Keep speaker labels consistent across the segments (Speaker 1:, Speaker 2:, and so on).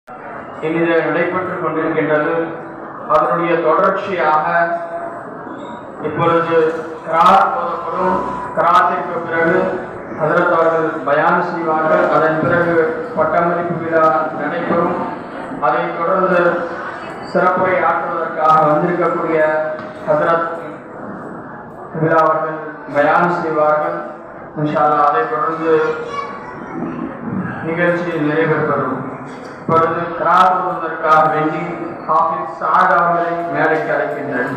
Speaker 1: இனிது நடைபெற்றுக் கொண்டிருக்கின்றது. அதனுடைய தொடர்ச்சியாக இப்பொழுது கிராத் போதப்படும். கிராத்திற்கு பிறகு ஹஜ்ரத் அவர்கள் பயான் செய்வார்கள். அதன் பிறகு பட்டமளிப்பு விழா நடைபெறும். அதைத் தொடர்ந்து சிறப்புரை ஆற்றுவதற்காக வந்திருக்கக்கூடிய ஹஜ்ரத் விழா அவர்கள் பயான் செய்வார்கள். இன்ஷா அல்லாஹ் அதைத் தொடர்ந்து நிகழ்ச்சி நிறைவேறும். இப்பொழுது கிராத் ஓதுவதற்காக வேண்டி ஹாஃபிஸ் சாத் அவர்களை மேடைக்கு அழைக்கின்றனர்.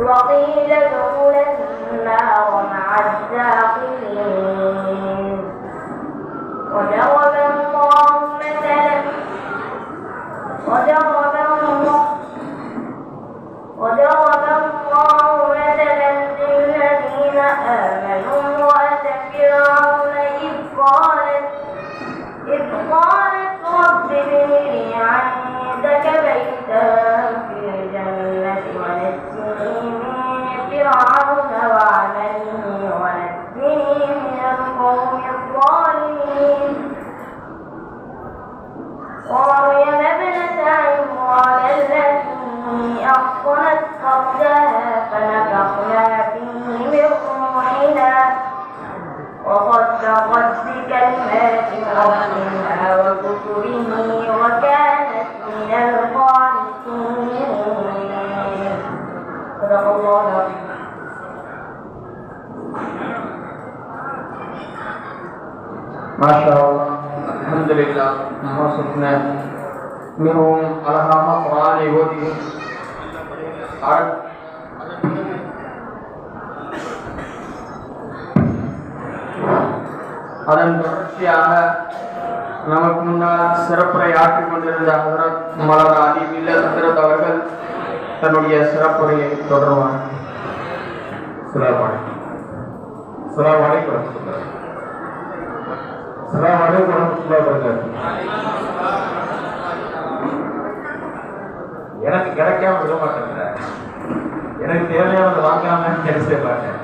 Speaker 2: وقيل ادخلا النار مع الداخلين وضرب الله مثلا للذين آمنوا امرأة فرعون إذ قالت رب ابن لي عندك بيتا في الجنة ونجني من فرعون وعمله ونجني من القوم الظالمين ومريم ابنة عمران التي أحصنت فرجها فنفخنا فيه من روحنا وصدقت بكلمات ربها وكتبه وكانت من القانتين. صدق الله العظيم.
Speaker 1: ما شاء الله. அல்ஹம்துலில்லாஹ். மிகவும் அழகாக குர்ஆனை ஓதி அதன் தொடர்ச்சியாக நமக்கு முன்னால் சிறப்புரை ஆற்றிக் கொண்டிருந்த ஹஜ்ரத் மௌலானா அலி மில்லத் ஹஜ்ரத் அவர்கள் தன்னுடைய சிறப்புரையை தொடருவார்.
Speaker 3: அஸ்ஸலாமு அலைக்கும் வரஹ்மத்துல்லாஹி வபரகாத்துஹு. எனக்கு கிடைக்காம விட மாட்டேன். எனக்கு தேவையானது வாங்காம கிடைச்சே மாட்டேன்.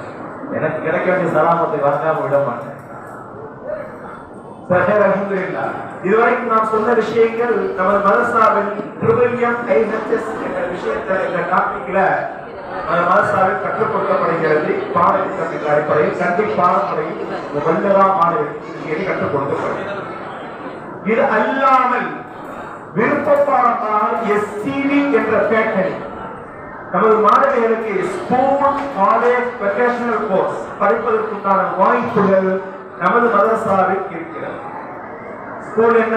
Speaker 3: எனக்கு கிடைக்க வேண்டிய சலாமத்தை வாங்காம விட மாட்டேன். இதுவரைக்கும் நாம் சொன்ன விஷயங்கள் நமது மதரசாவின் ட்ரிபிள்எம் ஐஹெச்எஸ் என்ற விஷயத்தை இந்த டாபிக்ல மதரசாவில் கற்றுக் கொடுக்கப்படுகிறது. பாடத்திட்டத்தின் அடிப்படையில் கல்வி பாடமுறையில் வல்லராம் மாணவர்களுக்கு கற்றுக் கொடுக்கப்படுகிறது. இது அல்லாமல் விருப்ப பாடமான எஸ்சிவி என்ற பேட்டரி நமது மாணவர்களுக்கு ஸ்கூல் காலேஜ் ப்ரொஃபஷனல் கோர்ஸ் படிப்பதற்குண்டான வாய்ப்புகள் நமது மதரசாவில் இருக்கிறது. ஸ்கூல் என்ன,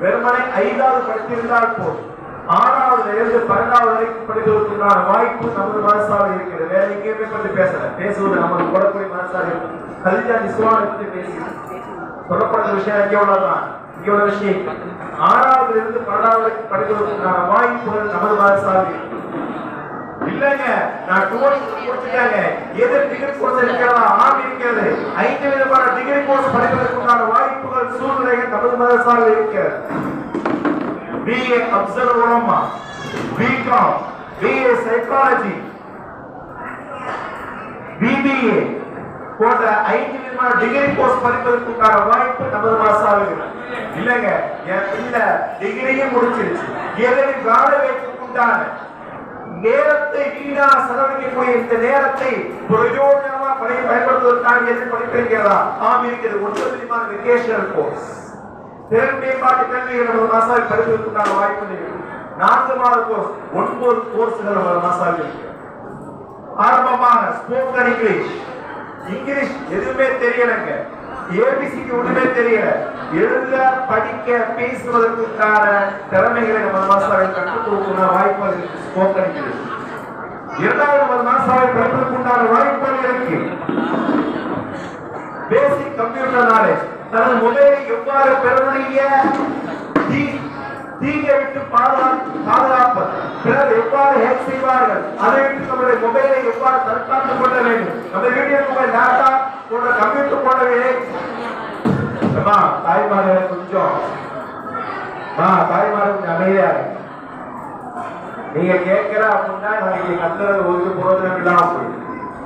Speaker 3: வெறுமனை 5வது படித்திருந்தால் போதும், 6வது இருந்து 12வது வரைக்கும் படிப்பதற்குண்டான வாய்ப்பு நமது மதரசாவில் இருக்கிறது. வேற எங்கேயுமே பற்றி பேசுவது நமது கொடக்குடி மதரசாவில் கல்ஜா நிஸ்வானை பற்றி பேசி சொல்லப்படுற விஷயம் எவ்வளவுதான். இங்க ஒரு விஷயம் 6வது இருந்து 12வது வரைக்கும் படிப்பதற்குண்டான வாய்ப்புகள் நமது மதரசாவில் இல்லங்க. நான் 12th முடிச்சிட்டாங்க, எது டிகிரி கோர்ஸ் இருக்கிறதா ஆர்ட் இருக்கிறது, 5 விதமான டிகிரி கோர்ஸ் படிப்பதற்குண்டான வாய்ப்புகள் சூழ்நிலைகள் நமது மதரசாவில் இருக்கிறது. BA அப்சல் உலமா, BCom, BA சைக்காலஜி, BBA போன்ற 5 விதமான டிகிரி கோர்ஸ் படிப்பதற்கான வாய்ப்பு நமது மதரசாவில் இல்லைங்க. என் பிள்ளை டிகிரியும் முடிச்சிருச்சு, ஏதேனும் வேலை வைத்துக்குண்டான நேரத்தை வீணா செலவழிக்கக்கூடிய இந்த நேரத்தை பிரயோஜனமா பயன்படுத்துவதற்காக எது படிப்பிருக்கிறதா? இருக்கிறது. 9 விதமான வெகேஷனல் கோர்ஸ், திறன் மேம்பாட்டு கல்வியை நமது மதரசாவில் படிப்பதற்கான வாய்ப்பு இருக்கு. 4 மாத கோர்ஸ், 9 கோர்ஸ்கள் நமது மதரசாவில் இருக்கு. ஆரம்பமாக ஸ்போக்கன் இங்கிலீஷ் எதுவுமே தெரியலங்க, ஏபிசிக்கு ஒண்ணுமே தெரியல, எழுத படிக்க பேசுவதற்கான திறமைகளை நம்ம மதரசாவில் கற்றுக் கொடுக்கிற வாய்ப்புகள் இருக்கு. Spoken English. இரண்டாவது நம்ம மதரசாவில் படிப்பதற்குண்டான வாய்ப்புகள் இருக்கு. பேசிக் கம்ப்யூட்டர் நாலேஜ், தனது மொபைலை எவ்வாறு பெறக்கூடிய தீங்கை விட்டு பாதுகாப்பது, பிறர் எவ்வாறு ஹேக் செய்வார்கள், அதை விட்டு நம்முடைய மொபைலை எவ்வாறு தற்காத்துக் கொள்ள வேண்டும், நம்ம வீடியோ மொபைல், லேப்டாப் போன்ற கம்ப்யூட்டர் போன்றவை. தாய்மார்கள் கொஞ்சம் அமைதியா நீங்க கேட்கிற அப்படின்னா நாளைக்கு கத்துறது ஒரு புரோஜனம் இல்லாம போயிடும்.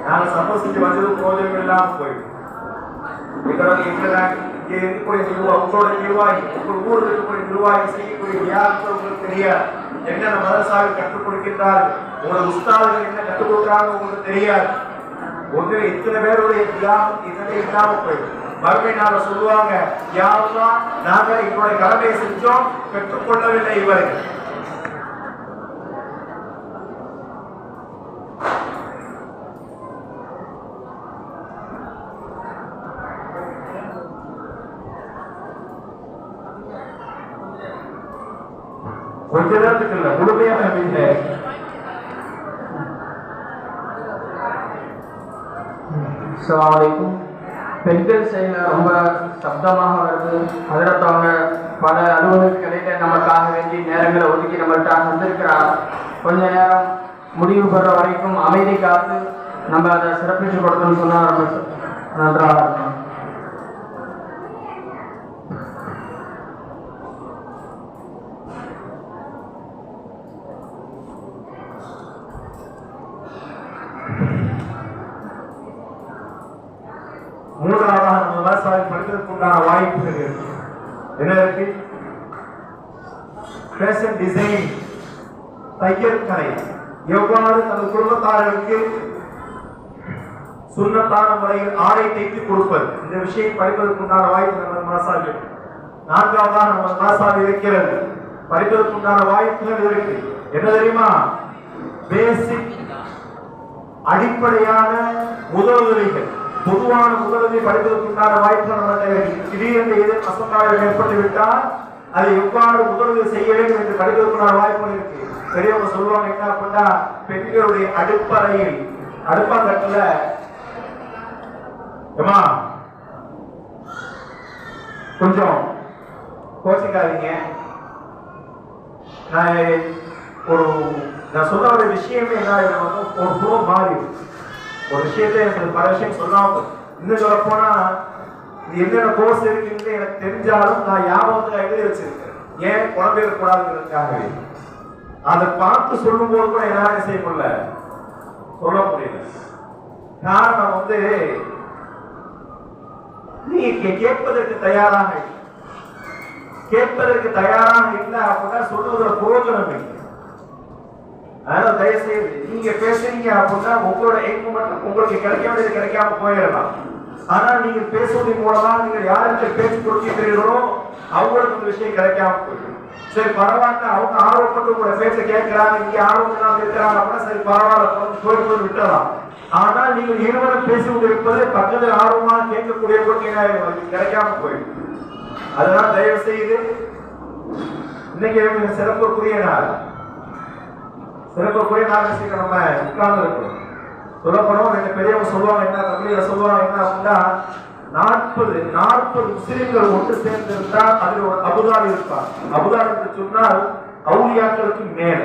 Speaker 3: நாங்க சம்பசிச்சு வந்தது புரோஜனம் இல்லாம போயிடும். உங்களோட நிர்வாகி, உங்கள் ஊரில் இருக்கக்கூடிய நிர்வாகி செய்யக்கூடிய யாருக்கு உங்களுக்கு தெரியாது. என்னென்ன மதரசாவில் கற்றுக் கொடுக்கின்றார்கள், உங்களோட உஸ்தாதுகள் என்ன கற்றுக் கொடுக்கிறாங்க உங்களுக்கு தெரியாது. ஒன்று இத்தனை பேருடைய இதனை இல்லாம போயிடும். மறுபடியும் நாங்க சொல்லுவாங்க, யாருதான் நாங்க எங்களுடைய கடமையை செஞ்சோம், பெற்றுக்கொள்ளவில்லை இவர்கள். கொஞ்ச நேரத்துக்கு இல்ல, முழுமையாக இல்லை.
Speaker 1: அஸ்ஸலாமு அலைக்கும். பெண்கள் செயல ரொம்ப சப்தமாக வருது. ஹஜ்ரத் அவங்க பல அலுவலகங்களில நமக்காக வேண்டி நேரங்களை ஒதுக்கி நம்மள்கிட்ட வந்திருக்கிறார். கொஞ்ச நேரம் முடிவு பெற வரைக்கும் அமைதி காத்து நம்ம அதை சிறப்பிச்சு கொடுக்கணும்னு சொன்னா ரொம்ப நன்றாக இருக்கும்.
Speaker 3: மூன்றாவதாக நம்ம விவசாயம் படிப்பதற்குண்டான வாய்ப்புகள் இருக்கு. என்ன இருக்கு? ஃபேஷன் டிசைன், தையல் கலை, எவ்வாறு தனது குடும்பத்தார்களுக்கு சுண்ணத்தான முறையில் ஆடை தைத்து கொடுப்பது, இந்த விஷயம் படிப்பதற்குண்டான வாய்ப்பு நம்ம மனசாவில். நான்காவதாக நம்ம மனசாவில் இருக்கிறது, படிப்பதற்குண்டான வாய்ப்புகள் இருக்கு. என்ன தெரியுமா? பேசிக் அடிப்படையான முதலுதவிகள், பொதுவான முதலுதவி படிப்பதற்குண்டான வாய்ப்புகள் நம்ம திடீரென்று ஏதேனும் அசம்பாவிதம் ஏற்பட்டுவிட்டால் அதை எவ்வாறு முதலுதவி செய்ய வேண்டும் என்று படிப்பதற்குண்டான வாய்ப்புகள் இருக்கு. பெரியவங்க சொல்லுவாங்க என்ன அப்படின்னா, பெண்களுடைய அடுப்பறையில் அடுப்பாங்கட்டுல கொஞ்சம் கோச்சிக்காதீங்க, நான் சொல்ல ஒரு விஷயமே என்ன ஒரு புறோ மாறி ஒரு விஷயத்தை எனக்கு பல விஷயம் சொல்லாம இன்னும் சொல்ல போனா இது என்னென்ன கோர்ஸ் இருக்குன்னு எனக்கு தெரிஞ்சாலும் நான் ஞாபகத்துல எழுதி வச்சிருக்கேன். ஏன் குழந்தைக்கூடாதுங்கிறதுக்காகவே அதை பார்த்து சொல்லும் போது கூட என்னால செய்ய முடியல, சொல்ல முடியல. காரணம் நீங்க கேட்பதற்கு தயாராக இல்லை அப்படின்னா சொல்லுவதோட பிரயோஜனம் இல்லை. அதனால தயவுசெய்து நீங்க பேசுறீங்க அப்படின்னா உங்களோட எய்ம் மட்டும் உங்களுக்கு கிடைக்க வேண்டியது கிடைக்காம போயிடலாம். ஆனா நீங்க பேசுவதன் மூலமா நீங்க யாருக்கு பேச்சு கொடுக்கிறீர்களோ அவங்களுக்கு இந்த விஷயம் கிடைக்காம போயிடும். சரி பரவாயில்ல, அவங்க ஆர்வப்பட்டு உங்களோட பேச்சை கேட்கிறாங்க, இங்க ஆர்வம் இல்லாம இருக்கிறாங்க அப்படின்னா சரி பரவாயில்ல போய் விட்டுறலாம். ஆனால் நீங்கள் இருவரும் பேசி கொண்டிருப்பது பக்கத்தில் ஆர்வமாக கேட்கக்கூடியவர்களுக்கு கிடைக்காம போயிடும். அதனால தயவு செய்து இன்னைக்கு சிறப்புக்குரிய நாள் நம்ம உட்கார்ந்து இருக்கணும். சொல்லப்படும் ரெண்டு பெரியவங்க சொல்லுவாங்க என்ன, தமிழில சொல்லுவாங்க என்ன அப்படின்னா, 40 முஸ்லிம்கள் ஒன்று சேர்ந்து இருந்தால் அதில் ஒரு அபுதாபி இருப்பார். அபுதாபி என்று சொன்னால் அவுலியாக்களுக்கு மேல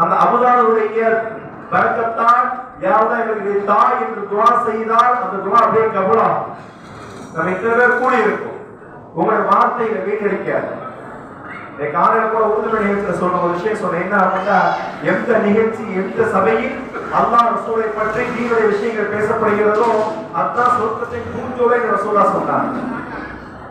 Speaker 3: அந்த அபுதாபியுடைய பரக்கத்தான் யாவது எங்களுக்கு தாய் என்று துவா செய்தால் அந்த துவா அப்படியே கபூலாகும். நம்ம இத்தனை பேர் கூடி இருக்கும், உங்களுடைய வார்த்தைகளை வீட்டடிக்காது. காலையில கூட உறுதுணை நிகழ்ச்சியில சொன்ன ஒரு விஷயம் சொன்னேன். என்ன அப்படின்னா, எந்த நிகழ்ச்சி எந்த சபையில் அல்லாஹ் ரசூலை பற்றி தீனுடைய விஷயங்கள் பேசப்படுகிறதோ அதுதான் சொர்க்கத்தின் பூஞ்சோலை ரசூலா சொன்னாங்க.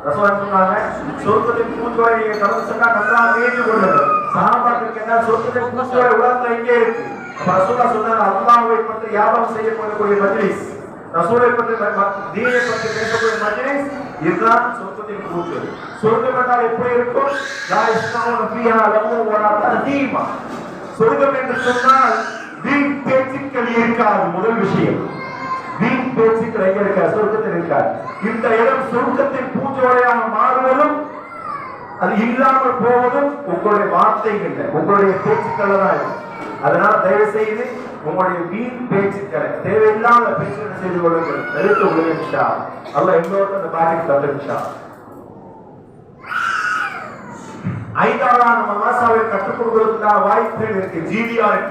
Speaker 3: ரசூலா சொன்னாங்க, சொர்க்கத்தின் பூஞ்சோலை நீங்க கடந்து சொன்னா நல்லா வேண்டி கொள்ளுங்க. சஹாபாக்களுக்கு என்ன சொர்க்கத்தின் பூஞ்சோலை உலகத்துல இங்கே இருக்கு. ரசூலா சொன்னாங்க, அல்லாஹ்வை பற்றி வியாபாரம் செய்யக்கூடிய மஜ்லிஸ், ரசூலை பற்றி தீனை பற்றி பேசக்கூடிய மஜ்லிஸ், இதுதான் சொர்க்கத்தின் பூஞ்சோலை. சொர்க்கம் என்றால் எப்படி இருக்கும்? லா யஸ்மஊன ஃபீஹா லஹு வலா தஅதீமா. சொர்க்கம் என்று சொன்னால் வீண் பேச்சுக்கள் இருக்காது. முதல் விஷயம், வீண் பேச்சுக்கள் எங்க இருக்காது? சொர்க்கத்தில் இருக்காது. இந்த இடம் சொர்க்கத்தின் பூஞ்சோலையாக மாறுவதும் அது இல்லாமல் போவதும் உங்களுடைய வார்த்தைகள், உங்களுடைய பேச்சுக்கள் தான் இருக்கும். அதனால தயவு செய்து உங்களுடைய வீண் பேச்சுக்களை, தேவையில்லாத பேச்சுக்களை செய்து கொள்ளுங்கள், நிறுத்த உலகிச்சா அல்லாஹ் எங்களோட அந்த பாக்கியம் தந்துச்சா. ஐந்தாவதா நம்ம மாசாவை கற்றுக் கொடுப்பதற்கான வாய்ப்புகள் இருக்கு. ஜிடிஆர்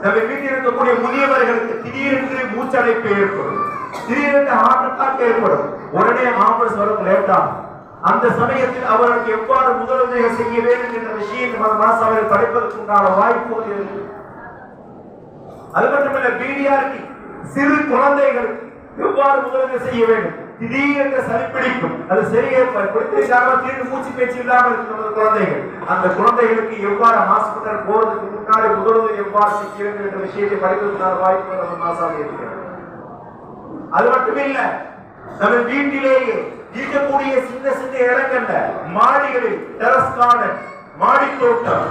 Speaker 3: நம்ம வீட்டில் இருக்கக்கூடிய முதியவர்களுக்கு திடீரென்று மூச்சடைப்பு ஏற்படும், திடீரென்று ஹார்ட் அட்டாக் ஏற்படும், உடனே ஆம்புலன்ஸ் வரது லேட் ஆகும். அந்த சமயத்தில் அவர்களுக்கு எவ்வாறு முதலுதவி செய்ய வேண்டும் என்ற விஷயம் நம்ம மாசாவை படிப்பதற்கு உண்டான வாய்ப்புகள் இருக்கு. அது மட்டுமல்ல, பிடிஆர்டி சிறு குழந்தைகளுக்கு எவ்வாறு முதலுதவி செய்ய வேண்டும். திடீரென்று சளி பிடிக்கும், அது சரியே பிடித்திருக்காமல் திடீர்னு மூச்சு பேச்சு இல்லாமல் இருக்கும் குழந்தைகள். அந்த குழந்தைகளுக்கு எவ்வாறு ஹாஸ்பிட்டல் போறதுக்கு முன்னாடி முதலுதவி எவ்வாறு செய்ய வேண்டும் என்ற விஷயத்தை படிப்பதற்கான வாய்ப்பு நம்ம மாசாவை இருக்கிறது. அது மட்டுமில்ல, நம்ம வீட்டிலேயே இருக்கக்கூடிய சின்ன சின்ன இடங்கள்ல, மாடிகளில் டெரஸ் கார்டன், மாடி தோட்டம்,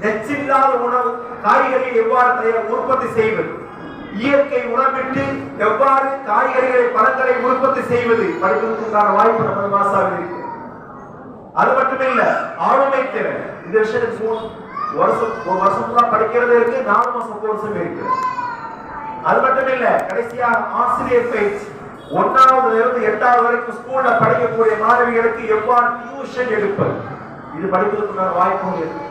Speaker 3: நெச்சில்லாத உணவு காய்கறி எவ்வாறு உற்பத்தி செய்வது, இயற்கை உணவிட்டு எவ்வாறு காய்கறிகளை பழங்களை உற்பத்தி செய்வது படிப்பதற்கான வாய்ப்பு நம்ம மாசாவில் இருக்கு. அது மட்டுமில்ல, ஆளுமை திறன், இந்த விஷயத்துக்கு ஒரு வருஷம் தான் படிக்கிறது இருக்கு, 4 மாசம் கோர்ஸும் இருக்கு. அது மட்டுமில்ல, கடைசியாக ஆசிரியர் பயிற்சி, 1வது இருந்து 8வது வரைக்கும் ஸ்கூல்ல படிக்கக்கூடிய மாணவிகளுக்கு எவ்வாறு டியூஷன் எடுப்பது, இது படிப்பதற்கான வாய்ப்பும் இருக்கு.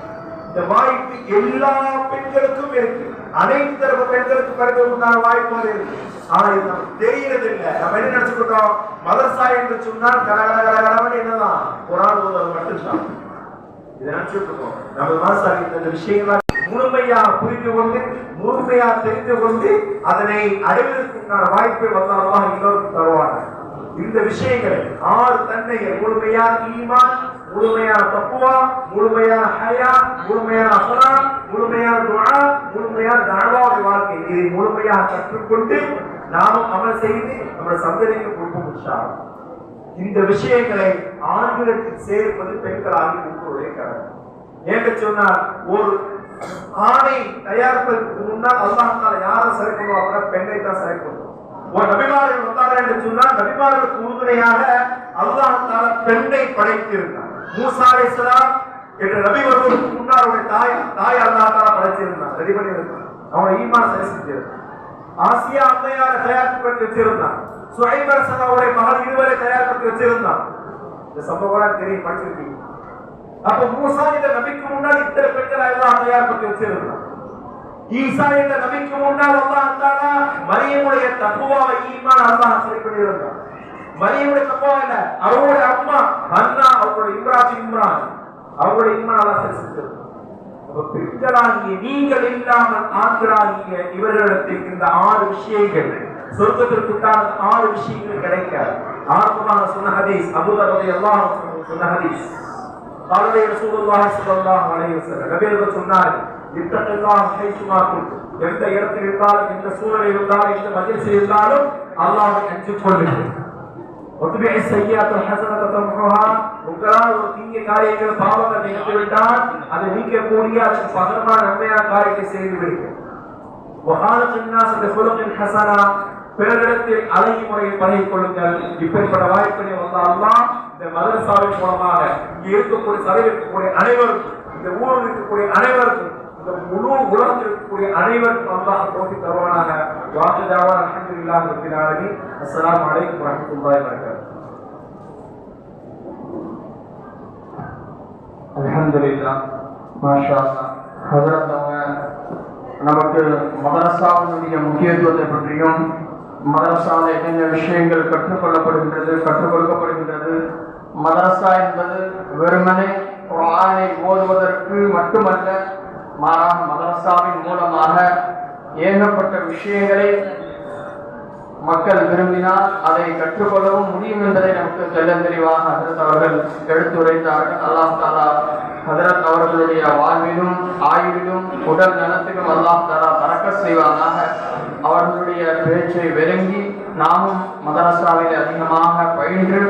Speaker 3: இந்த வாய்ப்பு எல்லா பெண்களுக்கும் இருக்கு, அனைத்து தரப்பு பெண்களுக்கு படிப்பதற்கான வாய்ப்புகள் இருக்கு. ஆனா இது நமக்கு தெரியறது இல்லை. நம்ம என்ன நினைச்சுக்கிட்டோம், மதரசா என்று சொன்னால் கடகடகடகடன்னு என்னதான் குர்ஆன் ஓதுவது மட்டும்தான் இதை நினைச்சுட்டு இருக்கோம். நம்ம மதரசா இந்த விஷயங்கள் முழுமையா புரிந்து கொண்டு, முழுமையா தெரிந்து கொண்டு அதனை அடைவதற்கான வாய்ப்பை வந்தாலும் இன்னொரு தருவாங்க. இந்த விஷயங்களை 6 தன்மைகள், முழுமையான ஈமான், முழுமையான தக்வா, முழுமையான ஹயா, முழுமையான அஹ்லாக், முழுமையான துஆ, முழுமையான தஅவாவுடைய வாழ்க்கை, இதை முழுமையாக கற்றுக்கொண்டு நாமும் அமல் செய்து நம்முடைய சந்ததிக்கு கொடுப்போம் இன்ஷா அல்லாஹ். இந்த விஷயங்களை ஆண்களுக்கு சேர்ப்பது பெண்களாகி உங்களுடைய கடமை. ஏன்னு சொன்னால், ஒரு ஆணை தயாரிப்பதற்கு முன்னால் அல்லாஹ் தஆலா யாரை செலக்ட் பண்ணுவாங்க? பெண்ணை தான் செலக்ட் பண்ணுவாங்க. ஒரு நபிமார்கள் வந்தாங்க என்று சொன்னால், நபிமார்களுக்கு உறுதுணையாக அல்லாஹ் தஆலா பெண்ணை படைத்திருந்தார். மூசா அலைஹிஸ்ஸலாம் என்ற நபி வருவதற்கு முன்னால் அவருடைய தாய் அல்லாஹ் தஆலா படைத்திருந்தார், ரெடி பண்ணி இருந்தார். அவனை ஈமான் செலுத்தியிருந்தார். ஆசியா அம்மையாரை தயாரித்து வச்சிருந்தார். சுஹைப் அலைஹிஸ்ஸலாம் அவருடைய மகள் இருவரை தயாரித்து வச்சிருந்தார். இந்த சம்பவம் தெரியும், படிச்சிருக்கீங்க. அப்ப மூசா என்ற நபிக்கு முன்னால் இத்தனை பெண்களை அல்லாஹ் தயாரித்து வச்சிருந்தார். ஈசா என்ற நபிக்கு முன்னால் அல்லாஹ் தஆலா மரியமுடைய தக்வாவை, ஈமான் அல்லாஹ் சொல்லி பண்ணியிருந்தார். மரியமுடைய தக்வா இல்ல, அவருடைய அம்மா ஹன்னா, அவருடைய இம்ரான், அவருடைய ஈமான் அல்லாஹ் செலுத்தினார். அப்ப பெண்களாகிய நீங்கள் இல்லாமல் ஆண்களாகிய இவர்களிடத்தில் இந்த 6 விஷயங்கள், சொர்க்கத்திற்குண்டான 6 விஷயங்கள் கிடைக்காது. ஆரம்பமாக சொன்ன ஹதீஸ், அபூதர் ரலியல்லாஹு அன்ஹு சொன்ன ஹதீஸ், قال رسول الله صلى الله عليه وسلم, நபிகள் சொன்னார்கள், இத்தகல்லாஹ் ஹைசுமா குன்து, எந்த இடத்தில் இருந்தாலும், எந்த சூழலில் இருந்தாலும், எந்த மஜ்லிஸில் இருந்தாலும் அல்லாஹ்வை அஞ்சிக் கொள்ளுங்கள். வத்பிஇ ஸய்யிஅத்துல் ஹஸனத தம்ஹுஹா, உங்களால் ஒரு தீய காரியங்கள், பாவங்கள் நிகழ்ந்துவிட்டால் அதை நீக்கக்கூடிய, அதற்கு பகரமான நன்மையான காரியத்தை செய்து விடுங்கள். வஹாலகின் நாஸ பிஹுலுகின் ஹஸனா, பிறரிடத்தில் அழகிய முறையில் பழகிக் கொள்ளுங்கள். இப்படிப்பட்ட வாய்ப்பினை அல்லாஹ் இந்த மதரசாவின் மூலமாக இங்கே இருக்கக்கூடிய சபையில் இருக்கக்கூடிய அனைவருக்கும், இந்த ஊரில் இருக்கக்கூடிய அனைவருக்கும், இந்த முழு உலகத்தில் இருக்கக்கூடிய அனைவருக்கும் அல்லாஹ் தௌஃபீக் தருவானாக. வாஹி தஅவானா அல்ஹம்துலில்லாஹி ரப்பில் ஆலமீன். அஸ்ஸலாமு அலைக்கும் வரஹ்மத்துல்லாஹி வபரகாத்துஹு.
Speaker 1: அல்ஹம்துலில்லாஹ், மாஷா அல்லாஹ். ஹஜ்ரத் அவங்க நமக்கு மதரசாவினுடைய முக்கியத்துவத்தை பற்றியும், மதரசாவில் என்னென்ன விஷயங்கள் கற்றுக் கொடுக்கப்படுகின்றது, தெள்ளத் தெளிவாக ஹஜ்ரத் அவர்கள் எடுத்துரைத்தார்கள். அல்லாஹ் தஆலா ஹஜ்ரத் அவர்களுடைய வாழ்விலும் ஆயுளிலும் உடல் நலத்திலும் அல்லாஹ் தஆலா பரக்கத் செய்வானாக. அவர்களுடைய பேச்சை விளங்கி நாமும் மதரசாவில் அதிகமாக பயின்று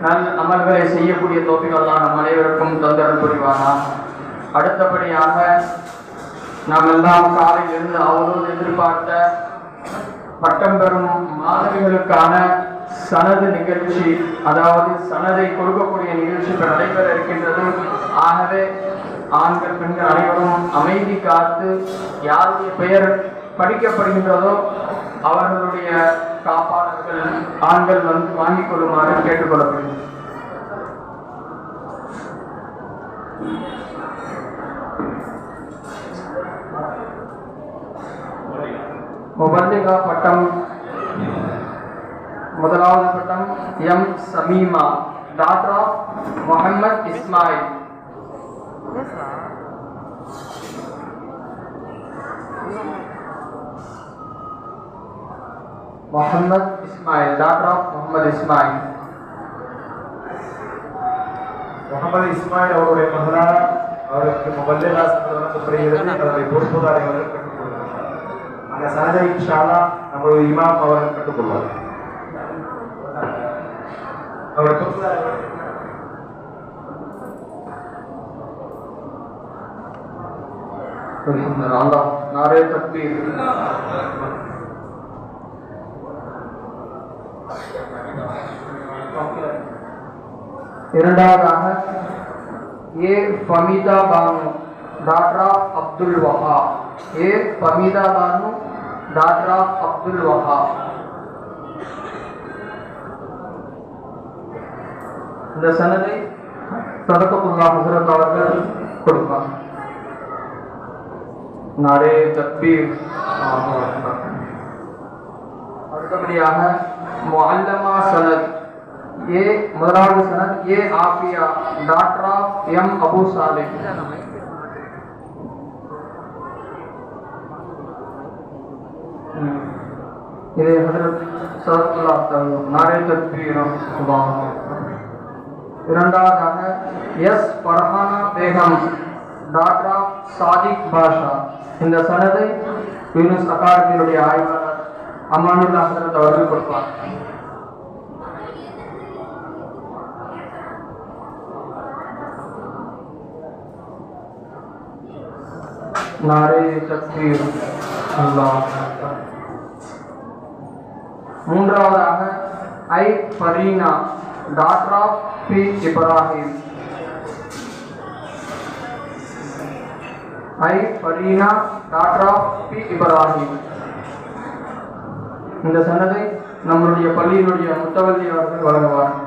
Speaker 1: நல் அமல்களை செய்யக்கூடிய தௌஃபீக் அல்லாஹ் நம் அனைவருக்கும் தந்தருள் புரிவானாக. அடுத்தபடியாக நாம் எல்லாம் காலையில் இருந்து அவரோடு எதிர்பார்த்த பட்டம் பெறும் மாணவிகளுக்கான சனது நிகழ்ச்சி, அதாவது சனதை கொடுக்கக்கூடிய நிகழ்ச்சி நடைபெற இருக்கின்றது. ஆகவே ஆண்கள் பெண்கள் அனைவரும் அமைதி காத்து யாருடைய பெயர் படிக்கப்படுகின்றதோ அவர்களுடைய காப்பாளர்கள் ஆண்கள் வந்து வாங்கிக் கொள்ளுமாறு கேட்டுக்கொள்ளப்படுகிறது. முபல்லிகா பட்டம், முதலாவது பட்டம் M Shamima, daughter of Muhammad Ismail. Muhammad Ismail, daughter of Muhammad Ismail.
Speaker 3: Muhammad Ismail அவருடைய மகளார் அவருக்கு முபல்லிகா சனது வழங்கப்படுகிறது. அதனை பொறுப்புதாரி அவர்கள் கற்றுக்கொள்கிறார். அந்த சனதை இன்ஷா அல்லாஹ் நம்முடைய இமாம் அவர்கள் கற்றுக்கொள்வார். அவருடைய பொறுப்புதாரி
Speaker 1: அல்லாஹ் நாரே தக்பீர். இரண்டாவதாக A Famida Banu, daughter of Abdul Wahab. A Famida Banu, daughter of Abdul Wahab. இந்த சனதை சதகத்துல்லாஹ் ஹஸரத் அவர்கள் கொடுப்பார். நாரே தக்பீர். அடுத்தபடியாக முஅல்லமா சனத், ஏ முதலாவது சனத் A Afiya, daughter of M Abu Salih. இது ஹஜ்ரத் சதகத்துல்லாஹ் தஆலா. நாரே தக்பீர். இரண்டாவதாக S Farhana Begum, daughter of Sadiq Basha. இந்த சனதை யூனுஸ் அகாடமியினுடைய ஆய்வாளர் அமானுல்லா ஹஸரத் அவர்கள் கொடுப்பார். நாரே தக்பீர். அல்லாஹ் அக்பர். மூன்றாவதாக I Fareena, daughter of B Ibrahim. I Fareena, daughter of B Ibrahim. இந்த சனதை நம்முடைய பள்ளியினுடைய முத்தவல்லி அவர்கள் வழங்குவார்.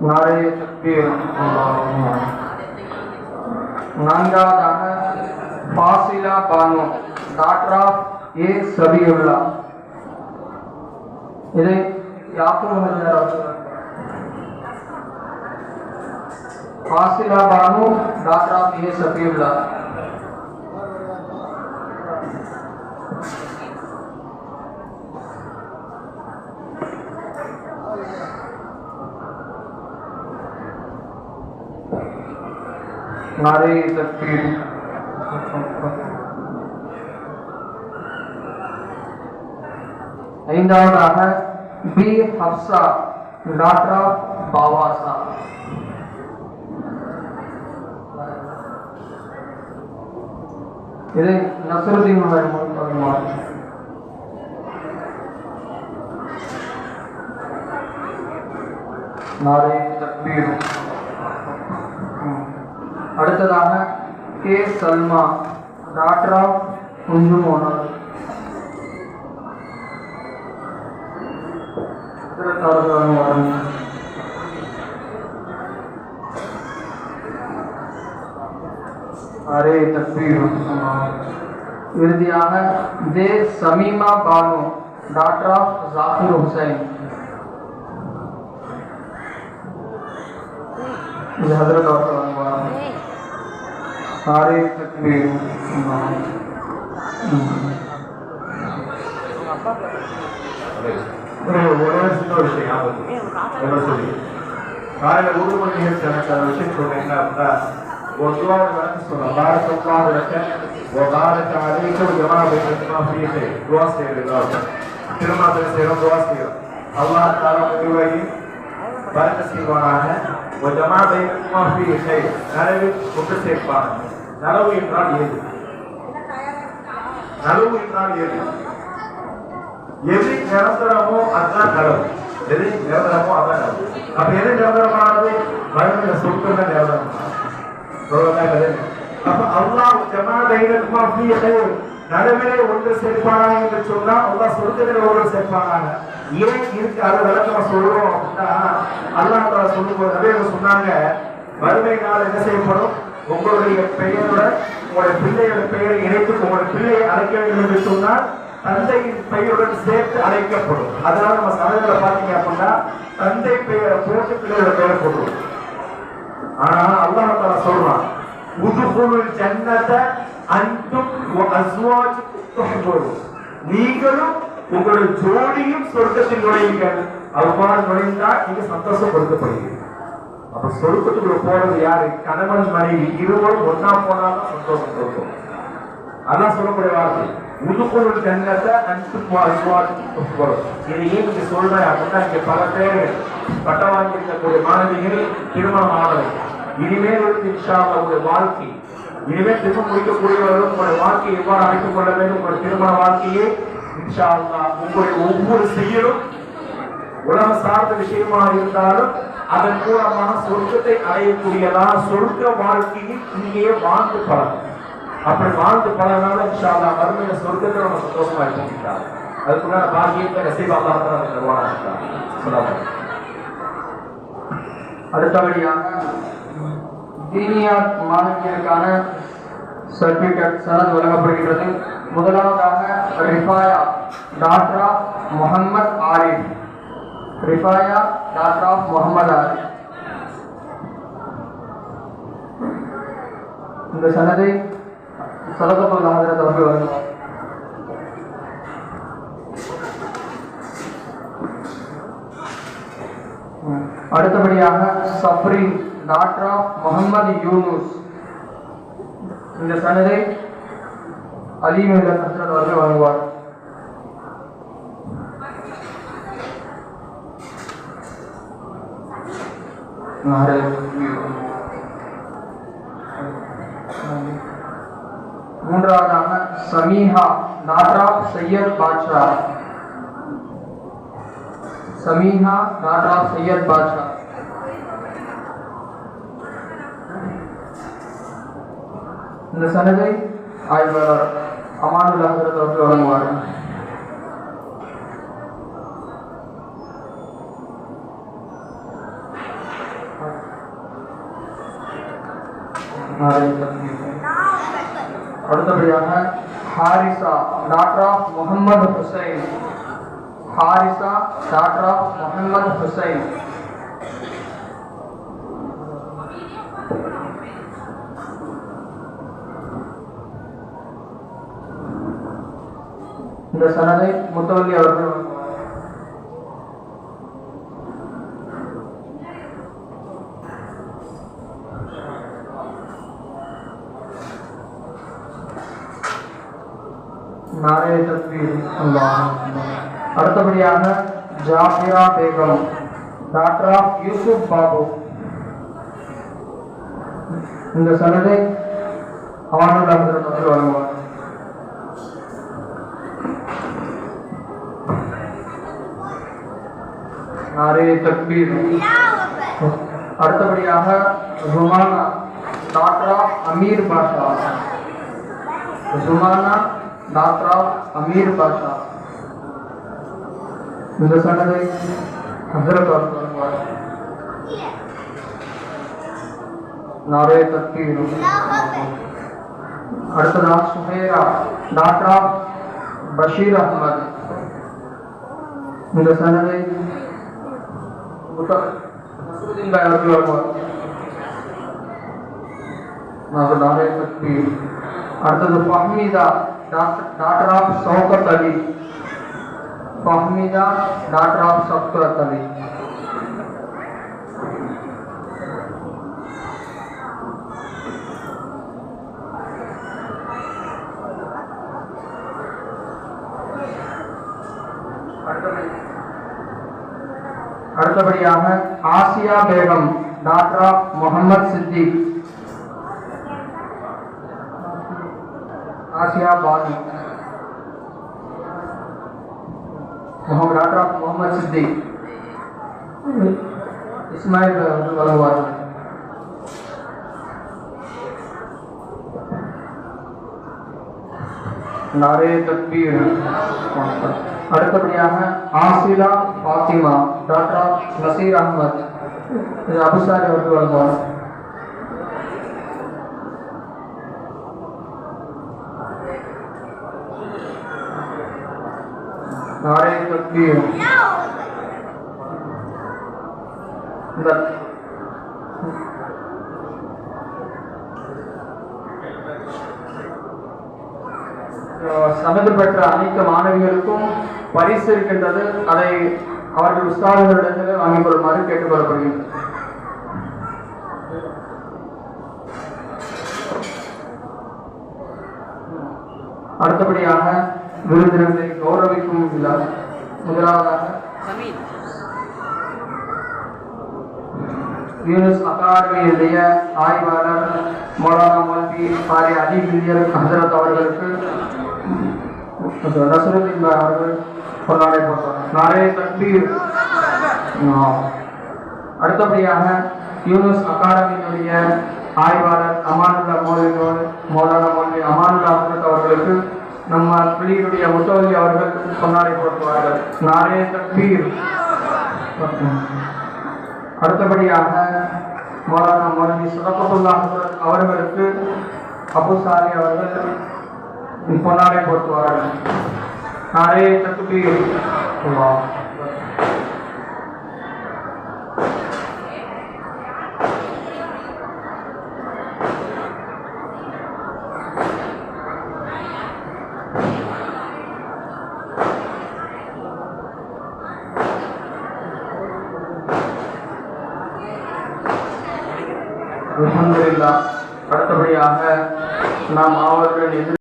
Speaker 1: நாரே தக்பீர். நான்காவதாக Fazila Banu, daughter of A Safiulla. இதை யாக்கும் Fazila Banu, daughter of A Safiulla. नारे तकबीर. ஐந்தாவதாக B Hafsa, daughter of Bavasa. இதை நஸ்ருதீன் அவர்கள். நாரே தக்பீர். அடுத்ததாக கே சல்மா, டாக்டர் ஆஃப் குஞ்சுமோனா. அரே தக்பீர். இறுதியாக தே சமீமா பானு டாக்டர் ஆஃப் ஜாகிர் ஹுசைன். இது ஹஜ்ரத் அவர்கள் வழங்குவார். அரே தக்பீர்.
Speaker 3: ஒரு விஷயம் ஞாபகம் காலையில் ஒரு மணி நேரத்தில் எனக்கு அந்த விஷயம் சொல்றேன். என்ன அப்படின்னா ஒரு துவாவை வளர்த்து சொல்லலாம். பாரத் இருக்க ஒரு பாரத் அனைக்கும் ஜமாபை துவா செய்யறோம். திருமணத்தில் செய்யறோம், துவா செய்யறோம். அல்லாஹ் தாலா நிர்வாகி பரக்க செய்வானாக. ஒரு ஜமாபை நலவில் கொண்டு சேர்ப்பான். நலவு என்றால் ஏது? நலவு என்றால் ஏது? எது நிரந்தரமோ அதுதான் நலவு. எது நிரந்தரமோ அதான் நலவு. அப்ப எது நிரந்தரமானது? மனித சொற்கள் தான் நிரந்தரமானது. அப்ப அல்லாஹ் ஜமாஅத்துமா ஃபீஹி நடுவிலே ஒன்று சேர்ப்பானா என்று சொன்னா அல்லாஹ் சொர்க்கத்திலே ஒன்று சேர்ப்பானாங்க. ஏன் இருக்கு அதை விளக்கமா சொல்றோம் அப்படின்னா அல்லாஹ் தஆலா சொல்லும்போது நபிகள் சொன்னாங்க, வறுமை நாள் என்ன செய்யப்படும்? உங்களுடைய பெயருடன் உங்களுடைய பிள்ளையோட பெயரை இணைத்து உங்களுடைய பிள்ளையை அழைக்க வேண்டும் என்று சொன்னால் தந்தையின் பெயருடன் சேர்த்து அழைக்கப்படும். அதனால நம்ம சமயத்துல பாத்தீங்க அப்படின்னா தந்தை பெயரை போட்டு பிள்ளையோட பெயரை போட்டுருவோம். ஆனா அல்லாஹ் தஆலா சொல்றான், உதுகுலுல் ஜன்னத அன்தும் வ அஸ்வாஜுக்கும் துஹ்பரூன். நீங்களும் உங்களுடைய ஜோடியும் சொர்க்கத்தில் நுழையுங்கள். அவ்வாறு நுழைந்தால் நீங்க சந்தோஷப்படுத்தப்படுவீர்கள். அப்ப சொர்க்கத்துக்குள்ள போறது யாரு? கணவன் மனைவி இருவரும் ஒன்னா போனாலும் சந்தோஷம் இருக்கும். அல்லாஹ் சொல்லக்கூடிய வார்த்தை உதுகுலுல் ஜன்னத அன்தும் வ அஸ்வாஜுக்கும் துஹ்பரூன். இது ஏன் நீங்க சொல்றேன் அப்படின்னா இங்க பல பேர் பட்ட வாங்கியிருக்கக்கூடிய மாணவிகள் திருமணம் ஆகலை. இனிமேல் இன்ஷா அல்லாஹ் உங்களுடைய வாழ்க்கை இனிமேல் திரும்ப முடிக்கக்கூடியவர்களும் உங்களுடைய வாழ்க்கையை எவ்வாறு அமைத்துக் கொள்ள வேண்டும்? உங்களுடைய திருமண வாழ்க்கையை இன்ஷா அல்லாஹ் உங்களுடைய ஒவ்வொரு செயலும் உலக சார்ந்த விஷயமாக இருந்தாலும் அதன் மூலமாக சொர்க்கத்தை அடையக்கூடியதான சொர்க்க வாழ்க்கையில் இங்கேயே வாழ்ந்து பழகும். அப்படி வாழ்ந்து பழகினால இன்ஷா அல்லாஹ் மறுமையில சொர்க்கத்தை நம்ம சந்தோஷமா இருக்கின்றார். அதுக்குள்ள பாக்கியத்தை நசீப் அல்லாஹ் தஆலா தருவானாக.
Speaker 1: அடுத்தபடியாக தீனியாத் மாணவியருக்கான சர்டிபிகேட் சனத் வழங்கப்படுகிறது. முதலாவதாக Rifaya daughter of Muhammad Arif. Rifaya daughter of Muhammad Arif. இந்த சனதை சதகத்துல் ஹஜ்ரத் அவர்கள் வழங்குவார். அடுத்தபடியாக சப்ரீன் டாக்டர் ஆஃப் முஹம்மது யூனுஸ். இந்த சனதை அலிமில்லத் ஹஜ்ரத் அவர்கள் வழங்குவார். மூன்றாவதாக Sameeha daughter of Syed Badsha. Sameeha daughter of Syed Badsha. இந்த சனதை ஆய்வாளர் அமானுல்லா ஹஜ்ரத் அவர்கள் வழங்குவார். அடுத்தபடியாக Harisa daughter of Muhammad Hussain. Harisa daughter of Muhammad Hussain. இந்த சனதை முத்தவல்லி அவர்கள் நாரே தக்பீர் அல்லாஹ். அடுத்தபடியாக ஜாஃபிரா பேகம் டாக்டர் ஆஃப் யூசுப் பாபு. இந்த சனதை அமானுல்லா ஹஜ்ரத் அவர்கள் வழங்குவார். நாரே தக்பீர். அடுத்தபடியாக Rumana daughter of Amir Basha. Rumana daughter of Amir Basha. இந்த சனதை ஹஜ்ரத் அவர்கள் வழங்குவார். நாரே தக்பீர். அடுத்ததாக சுஹேரா டாக்டர் ஆஃப் பஷீர் அஹ்மத். இந்த சனதை நஸ்ருதீன் பாய் அவர்கள் வருவார். அடுத்தது Fahmida daughter of Shaukat Ali. Fahmida daughter of Shaukat Ali. அடுத்தபடியாக Asiya Begum daughter of Mohammed Siddiq. Asiya Banu daughter of Mohammed Siddiq. Ismail வருவார். நாரே தக்பீர். அடுத்தபடியாக ஆசிலா ஃபாத்திமா டாக்டர் ஆஃப் நசீர் அஹ்மத். அபுசாரி அவர்கள் வருவார். நாரே தக்பீர். சமது பெற்ற அனைத்து மாணவிகளுக்கும் பரிசு இருக்கின்றது. அதை அவர்கள் உஸ்தாதுகளிடத்தில் வாங்கிக் கொள்ளுமாறு கேட்டுக்கொள்ளப்படுகிறது. அடுத்தபடியாக விருந்தினர்களை கௌரவிக்கும் விழா. முதலாவதாக யூனுஸ் அகாடமியுடைய ஆய்வாளர் மௌலானா மௌலவி பாரி அலி மில்லியர் ஹசரத் அவர்களுக்கு நஸ்ருதீன் பாய் அவர்கள் கொண்டாடை போட்டார். நாரே தக்பீர். அடுத்தபடியாக யூனுஸ் அகாடமியினுடைய ஆய்வாளர் அமானுல்லா மௌலானா மௌலவி அமானுல்லா ஹசரத் அவர்களுக்கு நம்ம பள்ளியினுடைய முத்தவலி அவர்கள் கொண்டாடை போட்டுவார்கள். நாரே தக்பீர். அடுத்தபடியாக மௌலானா மௌலவி சதகத்துல்லா ஹசரத் அவர்களுக்கு அபுசாரி அவர்கள் பொன்னாடை போட்டுவார்கள். நாரே தக்பீர். அல்ஹம்துலில்லாஹ். அடுத்தபடியாக நாம் அவர்கள்